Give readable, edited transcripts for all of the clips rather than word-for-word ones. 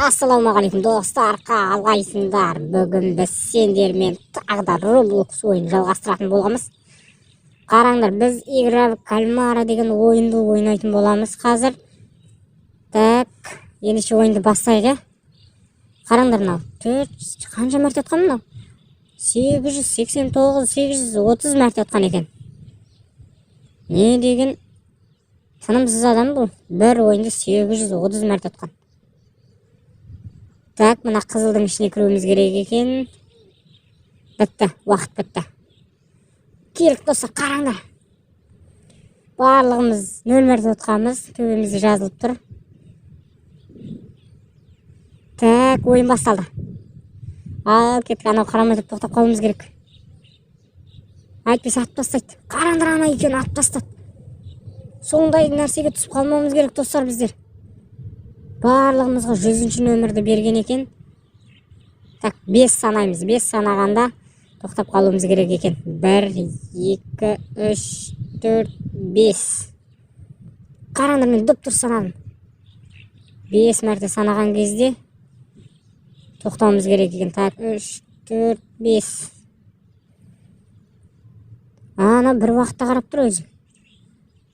Ассалаумағалейкум достар, қалайсыңдар? Бүгін біз сендермен тағы да Roblox ойын жалғастыратын боламыз. Қараңдар, біз игра кальмара деген ойынды ойнайтын боламыз қазір. Так, ендеше ойынды бастайық. Қараңдар, мынау қанша мәрте отқан мынау? 889, 830 мәрте отқан екен. Не деген тынымсыз адам бұл? Бір ойынды 830 мәрте отқан. Так, мына қызылдың ішіне кіруіміз керек екен. Бітті, уақыт бітті. Келік достар, қараңдар. Барлығымыз 0 мәрте отқанбыз, төбемізде жазылып тұр. Так, ойын басталды. Ал, кеттік, анау қарамай тұрып тоқтап қалуымыз керек. Әйтпесе атып тастайды. Қараңдар, ана екен атып тастады. Сондай нәрсеге түсіп қалмауымыз керек достар біздер. Барлығымызға 100-ші нөмірді берген екен. Так, 5 санаймыз. 5 санағанда тоқтап қалуымыз керек екен. 1, 2, 3, 4, 5. Қараңдар, мен дұп-дұрыс санадым. 5 мәрте санаған кезде тоқтауымыз керек екен. Так, 3, 4, 5. Ана бір уақытта қарап тұр өзі.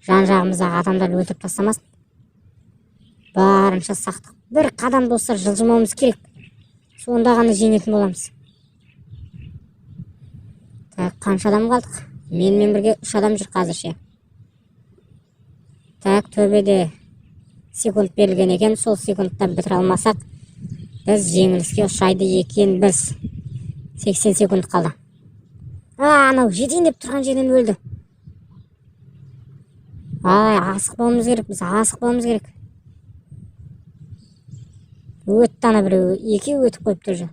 Жан-жағымыздағы адамдарды өлтіріп тастамасын. Барынша сақтық. Бір қадам достар жылжымауымыз керек. Сонда ғана жеңетін боламыз. Так, қанша адам қалдық? Менімен бірге 3 адам жүр қазірше. Так, төбеде секунд берілген екен. Сол секундта бітіре алмасақ, біз жеңіліске ұшайды екенбіз. 80 секунд қалды. Анау жетейін деп тұрған жерден өлді. Асық болуымыз керек, біз асық болуымыз керек. Өтті ана біреу, екеу өтіп қойып тұр.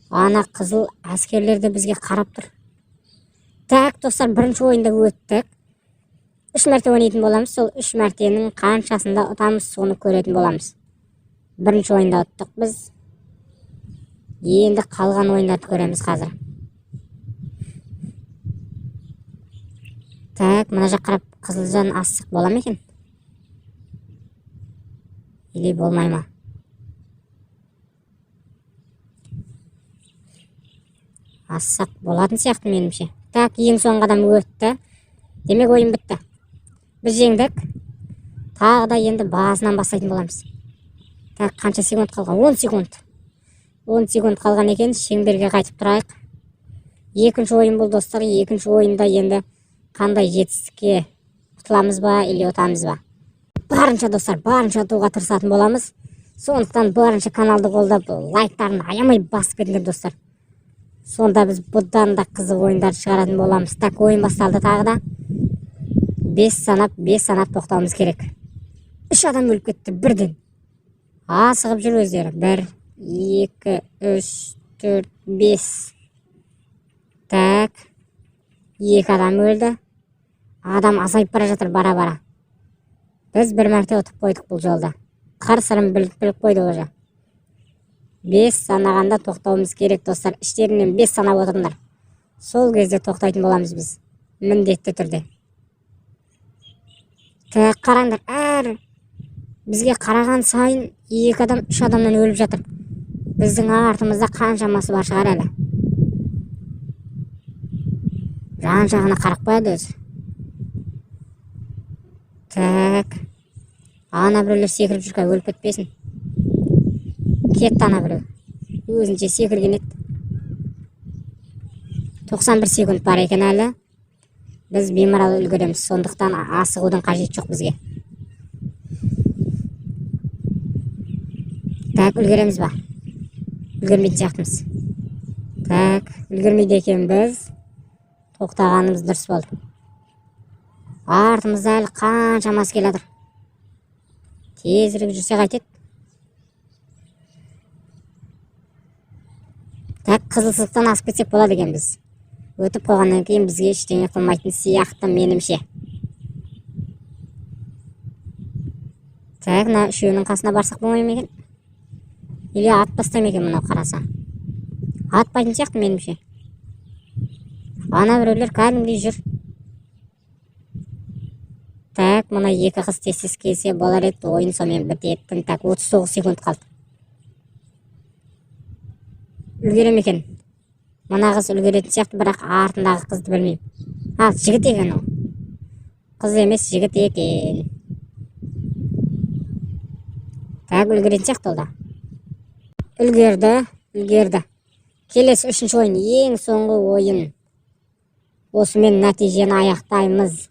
Ана қызыл әскерлерді бізге қарап тұр. Так, достар, бірінші ойында өттік. 3 мәрте ойнайтын боламыз. Сол 3 мәртенің қаншасында ұтамыз, соны көретін боламыз. Бірінші ойында ұттық біз. Енді қалған ойындарды көреміз қазір. Так, мына жақ қарап қызылжан асық бола ма екен? Или болмай ма? Асық болатын сияқты менімше. Так, ең соңғы адам өтті. Демек ойын бітті. Біз жеңдік. Тағы да енді басынан бастайтын боламыз. Так, қанша секунд қалған? 10 секунд. 10 секунд қалған екен. Шеңберге қайтып тұрайық. Екінші ойын бұл достар. Екінші ойында енді қандай жетістікке ұтыламыз ба, или ұтамыз ба? Барынша достар, барынша ұтуға тырысатын боламыз. Сондықтан барынша каналды қолдап, лайктарын аямай басып кетіңдер достар. Сонда біз бұдан да қызық ойындар шығаратын боламыз. Так, ойын басталды тағы да. 5 санап тоқтауымыз керек. 3 адам өліп кетті бірден. Асығып жүр өздері. 1, 2, 3, 4, 5. Так, 2 адам өлді. Адам азайып бара жатыр бара-бара. Біз 1 мәрте ұтып қойдық бұл жолда. Қыр-сырын біліп қойды олжа. 5 санағанда тоқтауымыз керек достар. Іштерінен 5 санап отырыңдар. Сол кезде тоқтайтын боламыз біз. Міндетті түрде. Так, қараңдар, бізге қараған сайын 2 адам, 3 адамнан өліп жатыр. Біздің артымызда қаншамасы бар шығар әлі. Жан-жағына қарап қояды өзі. Так, ана біреулер секіріп жүрген, өліп кетпесін. Кетті ана біреу. Өзінше секірген еді. 91 секунд бар екен әлі. Біз беймарал үлгереміз, сондықтан асығудың қажеті жоқ бізге. Так, үлгереміз ба? Үлгермейтін сияқтымыз. Так, үлгермейді екен біз. Тоқтағанымыз дұрыс болды. Артымызда әлі қаншамасы келеді. Тезірек жүрсе қайтеді. Так, қызылсыздықтан асып кетсек болады екен біз. Өтіп қойғаннан кейін бізге ештеңе қылмайтын сияқты менімше. Так, мына үшеуінің қасына барсақ болмай ма екен? Или атпастай ма екен мынау қараса? Атпайтын сияқты менімше. Ана біреулер кәдімгідей жүр. Так, мына 2 қыз тез келсе болар еді, ойын сонымен бітетін. Так, 39 секунд қалды. үлгерем екен. Мына қыз үлгеретін сияқты, бірақ артындағы қызды білмеймін. Ал, жігіт екен ол. Қыз емес, жігіт екен. Так, үлгеретін сияқты ол да. Үлгерді. Келесі 3-ші ойын, ең соңғы ойын. Осымен нәтижені аяқтаймыз.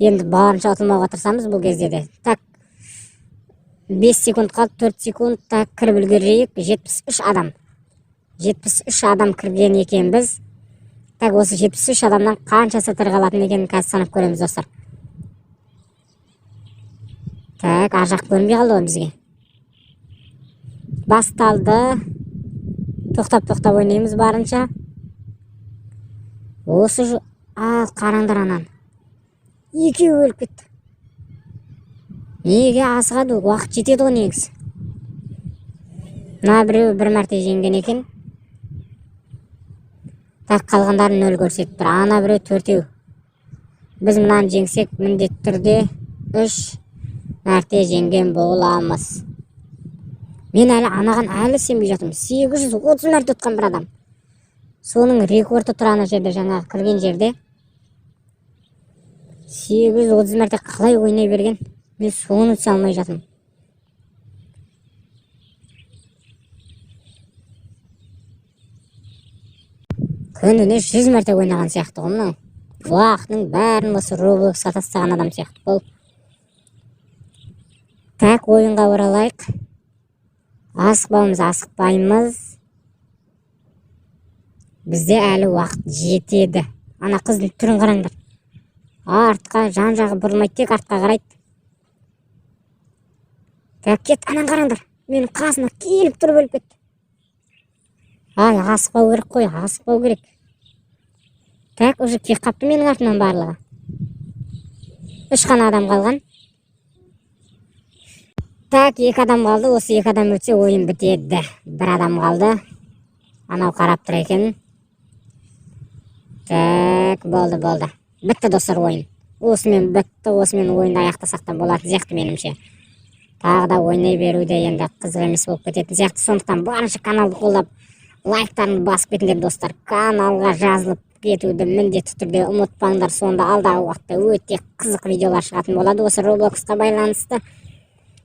Енді барынша ұтылмауға тырысамыз бұл кезде де. Так, 5 секунд қалды, 4 секунд. Так, кіріп үлгерейік. 73 адам. 73 адам кірген екен біз. Так, осы 73 адамнан қаншасы тірі қалатын екенін қазір санап көреміз, достар. Так, ар жақ көрінбей қалды ғой бізге. Басталды. Тоқтап ойнаймыз барынша. Осы ал, қараңдар анан. Екеуі өліп кетті. Неге асығады? Уақыт жетеді ғой негізі. Мына біреу бір мәрте жеңген екен. Так, қалғандарын 0 көрсетіп тұр. Ана біреу 4-еу. Біз мынаны жеңсек, міндетті түрде 3 мәрте жеңген боламыз. Мен анаған әлі сенбей жатырмын. 830 мәрте ұтқан бір адам. Соның рекорды тұр ана жерде, жаңағы кірген жерде. 830 мәрте қалай ойнай берген? Мен соны түсе алмай жатырмын. Күніне 100 мәрте ойнаған сияқты ғой мынау. Уақытының бәрін осы Robloxқа тастаған адам сияқты бұл. Так, ойынға оралайық. Асықпаймыз. Бізде әлі уақыт жетеді. Ана қыздың түрін қараңдар. Артқа, жан жағы бұрылмайды, тек артқа қарайды. Так, кет, анан қараңдар. Менің қасына келіп тұрып өліп кетті. Ай, асықпау керек қой, асықпау керек. Так, уже кек қапты менің артымнан барлығы. 3 қана адам қалған. Так, 2 адам қалды. Осы 2 адам өтсе ойын бітеді. 1 адам қалды. Анау қарап тұр екен. Так, болды. Бітті достар ойын. Осымен бітті, осымен ойынды аяқтасақ та болатын сияқты менімше. Тағы да ойнай беруде енді қызық емес болып кететін сияқты. Сондықтан барынша каналды қолдап, лайктарын басып кетіңдер достар. Каналға жазылып кетуді міндетті түрде ұмытпаңдар. Сонда алдағы уақытта өте қызық видеолар шығатын болады осы Robloxқа байланысты.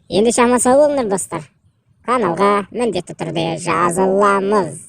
Енді шама сау болыңдар достар. Каналға міндетті түрде жазыламыз.